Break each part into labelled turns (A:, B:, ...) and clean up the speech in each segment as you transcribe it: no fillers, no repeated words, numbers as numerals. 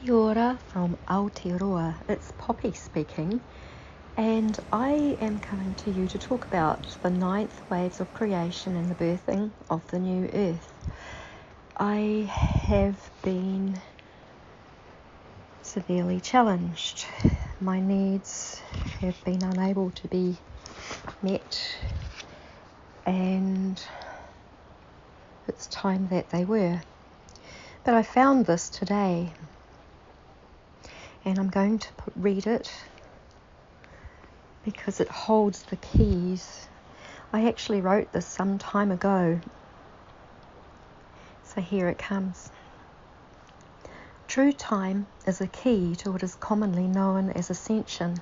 A: Kia ora from Aotearoa. It's Poppy speaking, and I am coming to you to talk about the ninth waves of creation and the birthing of the new earth. I have been severely challenged. My needs have been unable to be met, and it's time that they were. But I found this today, and I'm going to read it because it holds the keys. I actually wrote this some time ago, so here it comes. True time is a key to what is commonly known as ascension.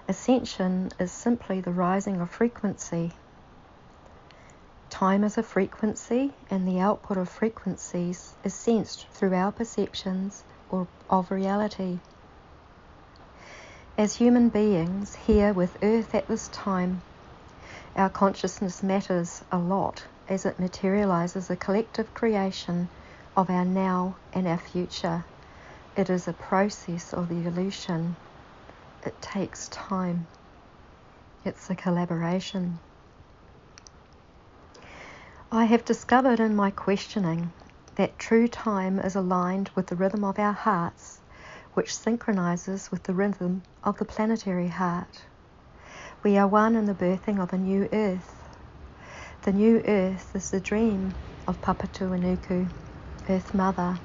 A: Ascension is simply the rising of frequency. Time is a frequency, and the output of frequencies is sensed through our perceptions of reality. As human beings here with Earth at this time, our consciousness matters a lot as it materializes a collective creation of our now and our future. It is a process of evolution. It takes time. It's a collaboration. I have discovered in my questioning that true time is aligned with the rhythm of our hearts, which synchronizes with the rhythm of the planetary heart. We are one in the birthing of a new earth. The new earth is the dream of Papatūānuku, Earth Mother,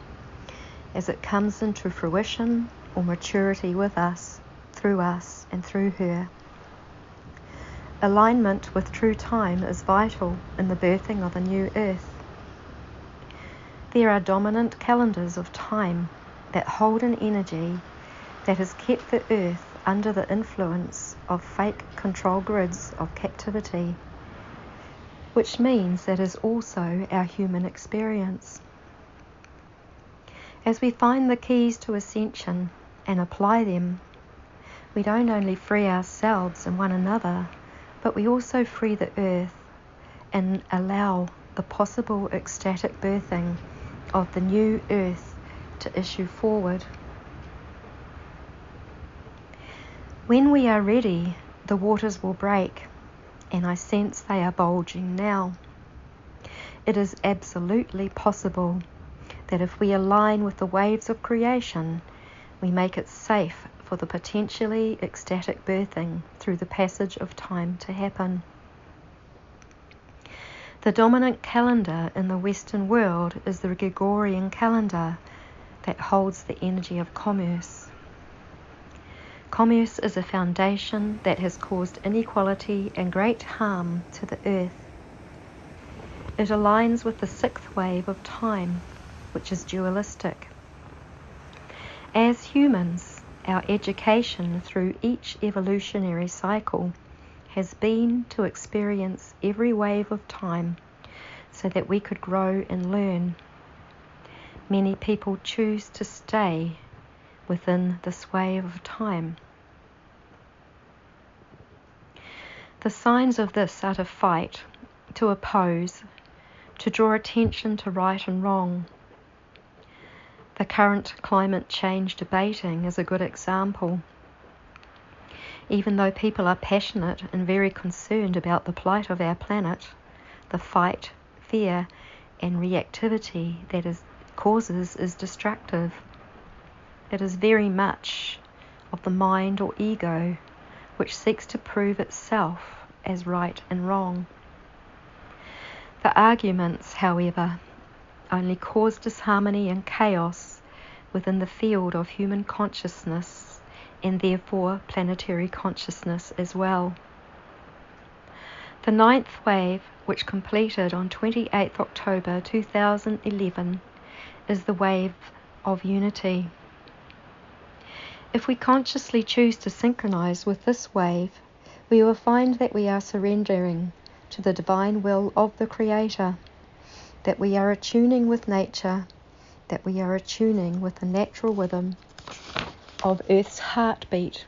A: as it comes into fruition or maturity with us, and through her. Alignment with true time is vital in the birthing of a new earth. There are dominant calendars of time that hold an energy that has kept the earth under the influence of fake control grids of captivity, which means that is also our human experience. As we find the keys to ascension and apply them, we don't only free ourselves and one another, but we also free the earth and allow the possible ecstatic birthing of the new earth to issue forward. When we are ready, the waters will break, and I sense they are bulging now. It is absolutely possible that if we align with the waves of creation, we make it safe for the potentially ecstatic birthing through the passage of time to happen. The dominant calendar in the Western world is the Gregorian calendar that holds the energy of commerce. Commerce is a foundation that has caused inequality and great harm to the earth. It aligns with the sixth wave of time, which is dualistic. As humans, our education through each evolutionary cycle has been to experience every wave of time so that we could grow and learn. Many people choose to stay within this wave of time. The signs of this are to fight, to oppose, to draw attention to right and wrong. The current climate change debating is a good example. Even though people are passionate and very concerned about the plight of our planet, the fight, fear, and reactivity that it causes is destructive. It is very much of the mind or ego which seeks to prove itself as right and wrong. The arguments, however, only cause disharmony and chaos within the field of human consciousness and therefore planetary consciousness as well. The ninth wave, which completed on 28th October 2011, is the wave of unity. If we consciously choose to synchronize with this wave, we will find that we are surrendering to the divine will of the Creator, that we are attuning with nature, that we are attuning with the natural rhythm of Earth's heartbeat,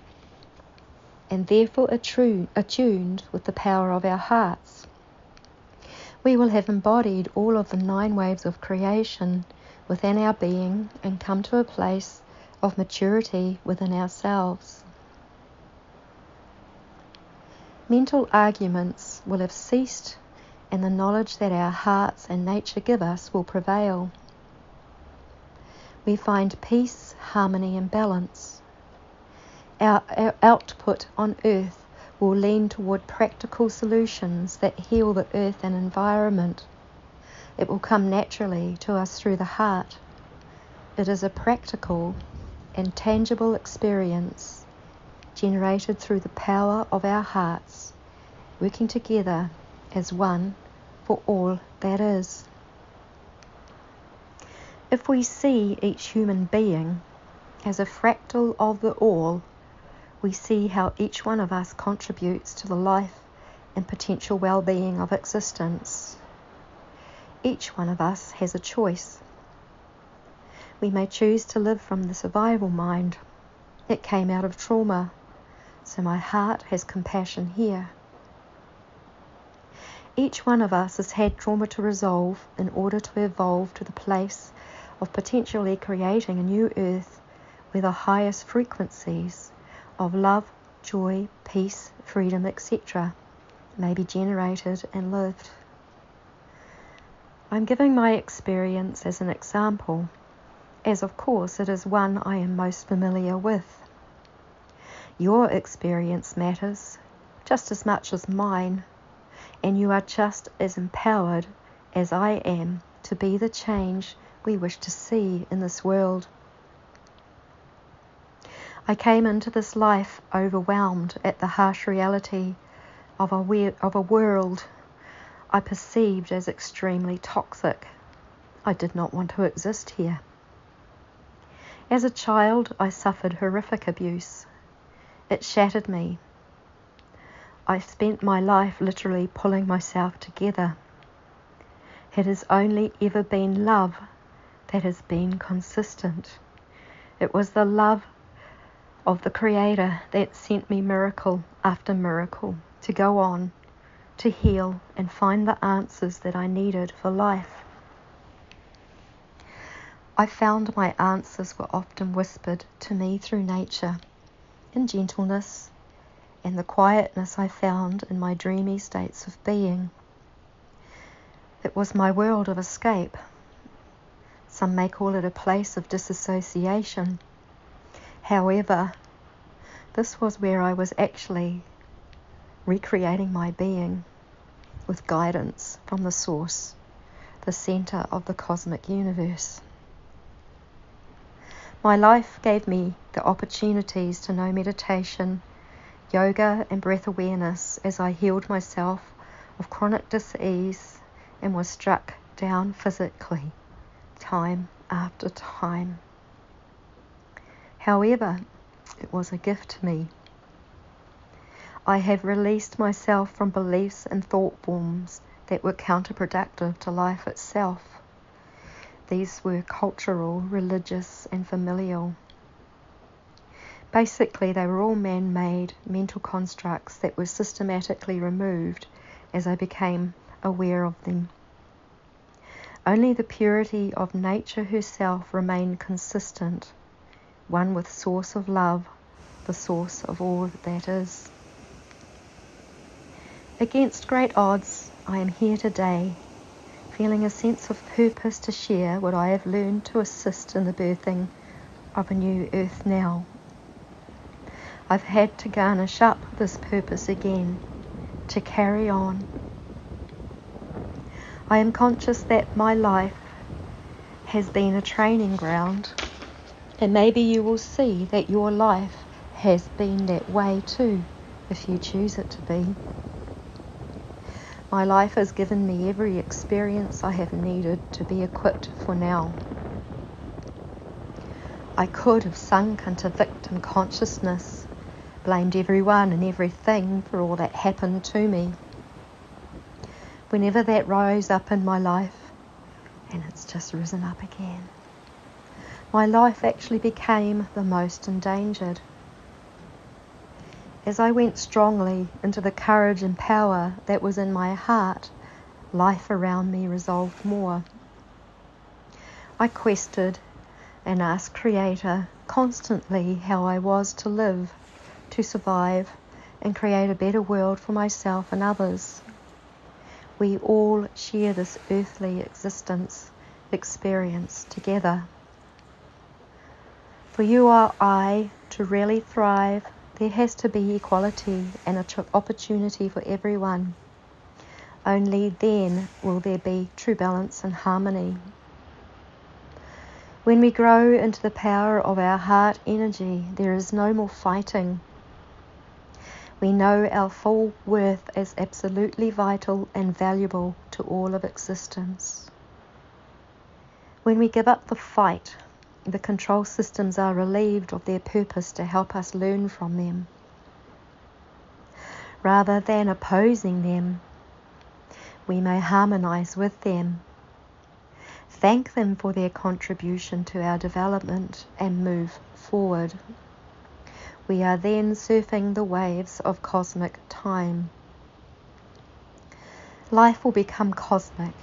A: and therefore attuned with the power of our hearts. We will have embodied all of the 9 waves of creation within our being and come to a place of maturity within ourselves. Mental arguments will have ceased, and the knowledge that our hearts and nature give us will prevail. We find peace, harmony and balance. Our output on earth will lean toward practical solutions that heal the earth and environment. It will come naturally to us through the heart. It is a practical and tangible experience generated through the power of our hearts, working together as one for all that is. If we see each human being as a fractal of the all, we see how each one of us contributes to the life and potential well-being of existence. Each one of us has a choice. We may choose to live from the survival mind. It came out of trauma, so my heart has compassion here. Each one of us has had trauma to resolve in order to evolve to the place of potentially creating a new earth where the highest frequencies of love, joy, peace, freedom, etc. may be generated and lived. I'm giving my experience as an example, as of course it is one I am most familiar with. Your experience matters just as much as mine, and you are just as empowered as I am to be the change we wish to see in this world. I came into this life overwhelmed at the harsh reality of a world I perceived as extremely toxic. I did not want to exist here. As a child, I suffered horrific abuse. It shattered me. I spent my life literally pulling myself together. It has only ever been love that has been consistent. It was the love of the Creator that sent me miracle after miracle to go on, to heal and find the answers that I needed for life. I found my answers were often whispered to me through nature, in gentleness, and the quietness I found in my dreamy states of being. It was my world of escape. Some may call it a place of disassociation. However, this was where I was actually recreating my being with guidance from the source, the center of the cosmic universe. My life gave me the opportunities to know meditation, yoga and breath awareness as I healed myself of chronic dis-ease and was struck down physically, time after time. However, it was a gift to me. I have released myself from beliefs and thought forms that were counterproductive to life itself. These were cultural, religious, and familial. Basically, they were all man-made mental constructs that were systematically removed as I became aware of them. Only the purity of nature herself remained consistent, one with source of love, the source of all that is. Against great odds, I am here today, feeling a sense of purpose to share what I have learned to assist in the birthing of a new earth now. I've had to garnish up this purpose again, to carry on. I am conscious that my life has been a training ground, and maybe you will see that your life has been that way too, if you choose it to be. My life has given me every experience I have needed to be equipped for now. I could have sunk into victim consciousness, blamed everyone and everything for all that happened to me. Whenever that rose up in my life, and it's just risen up again, my life actually became the most endangered. As I went strongly into the courage and power that was in my heart, life around me resolved more. I quested and asked Creator constantly how I was to live, to survive, and create a better world for myself and others. We all share this earthly experience together. For you or I to really thrive, there has to be equality and an opportunity for everyone. Only then will there be true balance and harmony. When we grow into the power of our heart energy, there is no more fighting. We know our full worth as absolutely vital and valuable to all of existence. When we give up the fight, the control systems are relieved of their purpose to help us learn from them. Rather than opposing them, we may harmonize with them, thank them for their contribution to our development, and move forward. We are then surfing the waves of cosmic time. Life will become cosmic,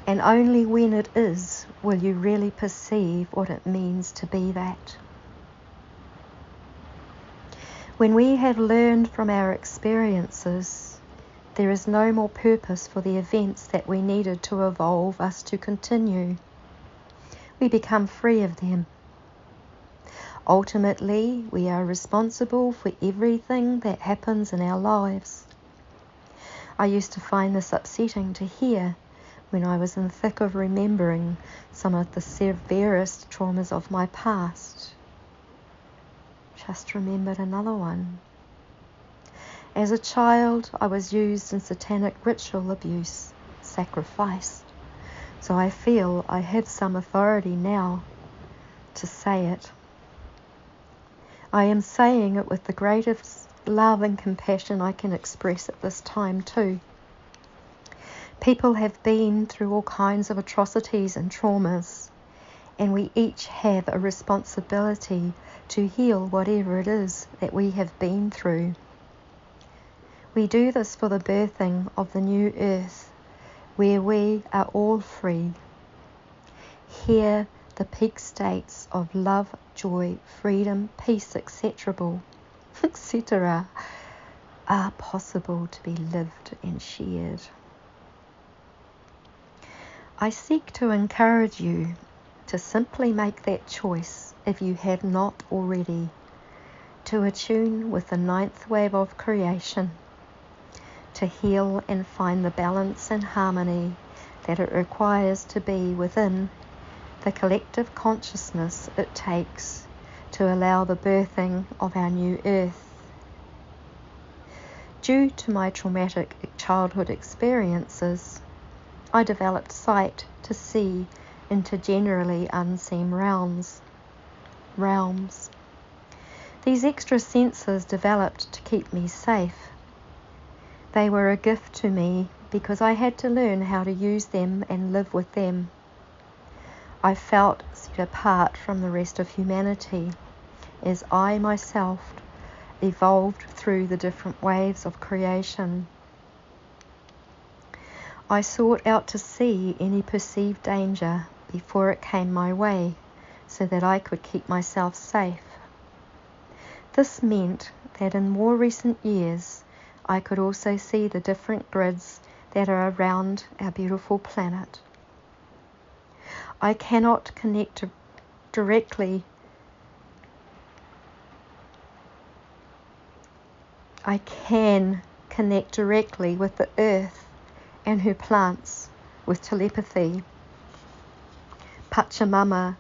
A: and only when it is will you really perceive what it means to be that. When we have learned from our experiences, there is no more purpose for the events that we needed to evolve us to continue. We become free of them. Ultimately, we are responsible for everything that happens in our lives. I used to find this upsetting to hear when I was in the thick of remembering some of the severest traumas of my past. Just remembered another one. As a child, I was used in satanic ritual abuse, sacrificed. So I feel I have some authority now to say it. I am saying it with the greatest love and compassion I can express at this time too. People have been through all kinds of atrocities and traumas, and we each have a responsibility to heal whatever it is that we have been through. We do this for the birthing of the new earth, where we are all free. Here, the peak states of love, joy, freedom, peace, etc., are possible to be lived and shared. I seek to encourage you to simply make that choice, if you have not already, to attune with the ninth wave of creation, to heal and find the balance and harmony that it requires to be within the collective consciousness it takes to allow the birthing of our new earth. Due to my traumatic childhood experiences, I developed sight to see into generally unseen realms. These extra senses developed to keep me safe. They were a gift to me because I had to learn how to use them and live with them. I felt set apart from the rest of humanity as I myself evolved through the different waves of creation. I sought out to see any perceived danger before it came my way so that I could keep myself safe. This meant that in more recent years I could also see the different grids that are around our beautiful planet. I cannot connect directly I can connect directly with the earth and her plants with telepathy. Pachamama,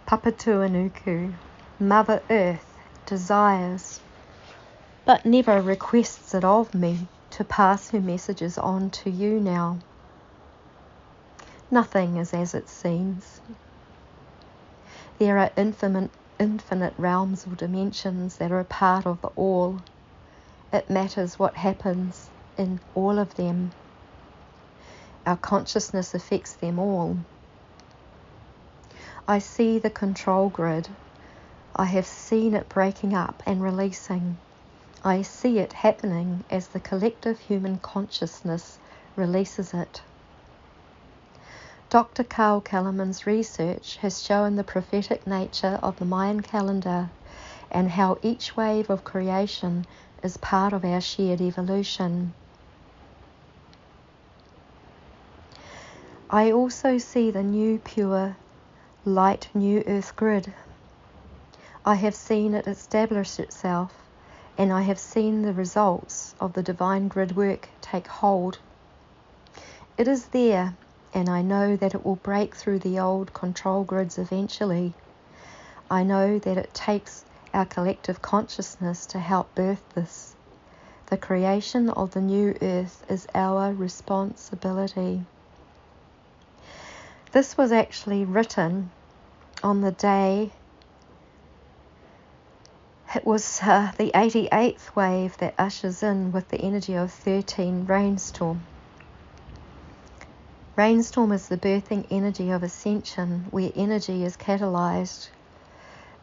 A: Papatuanuku, Mother Earth desires, but never requests it of me to pass her messages on to you now. Nothing is as it seems. There are infinite realms or dimensions that are a part of the all. It matters what happens in all of them. Our consciousness affects them all. I see the control grid. I have seen it breaking up and releasing. I see it happening as the collective human consciousness releases it. Dr. Carl Kellerman's research has shown the prophetic nature of the Mayan calendar and how each wave of creation is part of our shared evolution. I also see the new pure light new earth grid. I have seen it establish itself, and I have seen the results of the divine grid work take hold. It is there, and I know that it will break through the old control grids eventually. I know that it takes our collective consciousness to help birth this. The creation of the new earth is our responsibility. This was actually written on the day, it was the 88th wave that ushers in with the energy of 13 rainstorm. Rainstorm is the birthing energy of ascension, where energy is catalyzed.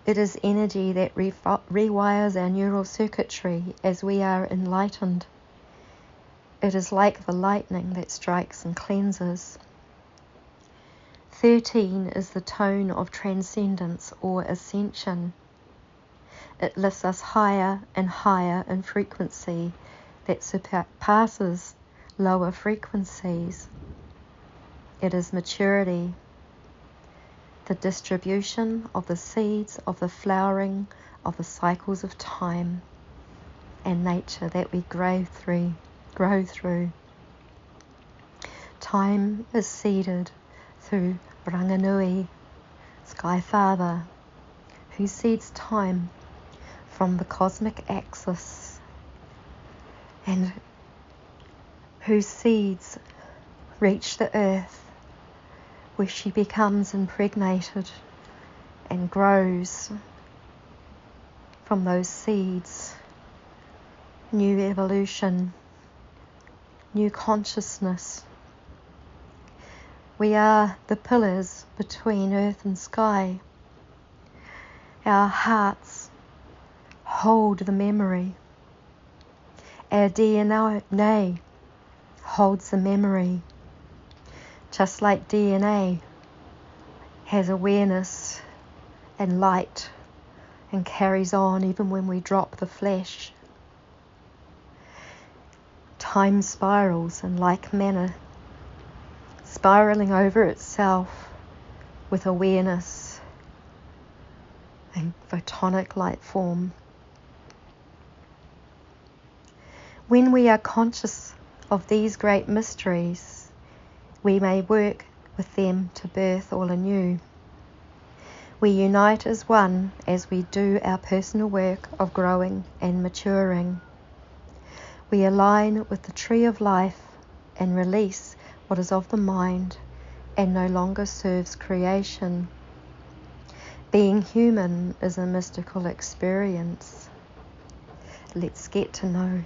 A: It is energy that rewires our neural circuitry as we are enlightened. It is like the lightning that strikes and cleanses. 13 is the tone of transcendence or ascension. It lifts us higher and higher in frequency that surpasses lower frequencies. It is maturity, the distribution of the seeds of the flowering of the cycles of time and nature that we grow through. Time is seeded through Ranganui, Sky Father, who seeds time from the cosmic axis and whose seeds reach the earth, where she becomes impregnated and grows from those seeds. New evolution, new consciousness. We are the pillars between earth and sky. Our hearts hold the memory. Our DNA holds the memory. Just like DNA has awareness and light and carries on even when we drop the flesh. Time spirals in like manner, spiraling over itself with awareness and photonic light form. When we are conscious of these great mysteries, we may work with them to birth all anew. We unite as one as we do our personal work of growing and maturing. We align with the tree of life and release what is of the mind and no longer serves creation. Being human is a mystical experience. Let's get to know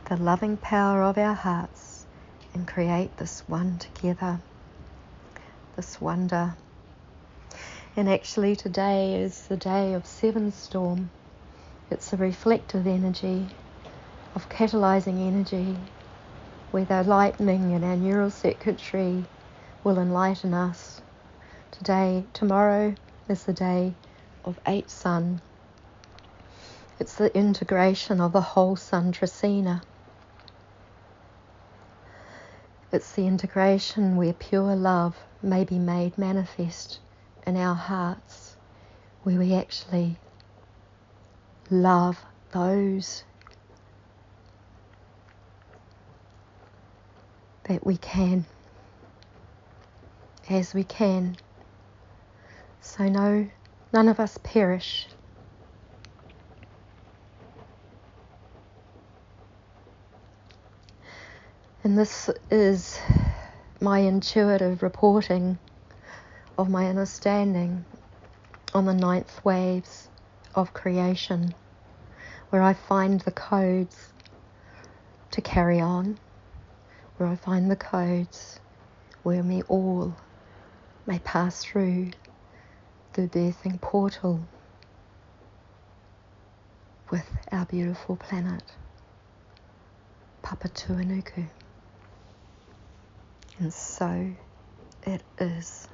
A: the loving power of our hearts and create this one together, this wonder. And actually today is the day of 7 storm. It's a reflective energy of catalyzing energy where the lightning in our neural circuitry will enlighten us. Tomorrow is the day of 8 sun. It's the integration of the whole sun Tracina. It's the integration where pure love may be made manifest in our hearts, where we actually love those that we can, as we can. So none of us perish. And this is my intuitive reporting of my understanding on the 9th waves of creation, where I find the codes to carry on, where I find the codes where we all may pass through the birthing portal with our beautiful planet, Papatuanuku. And so it is.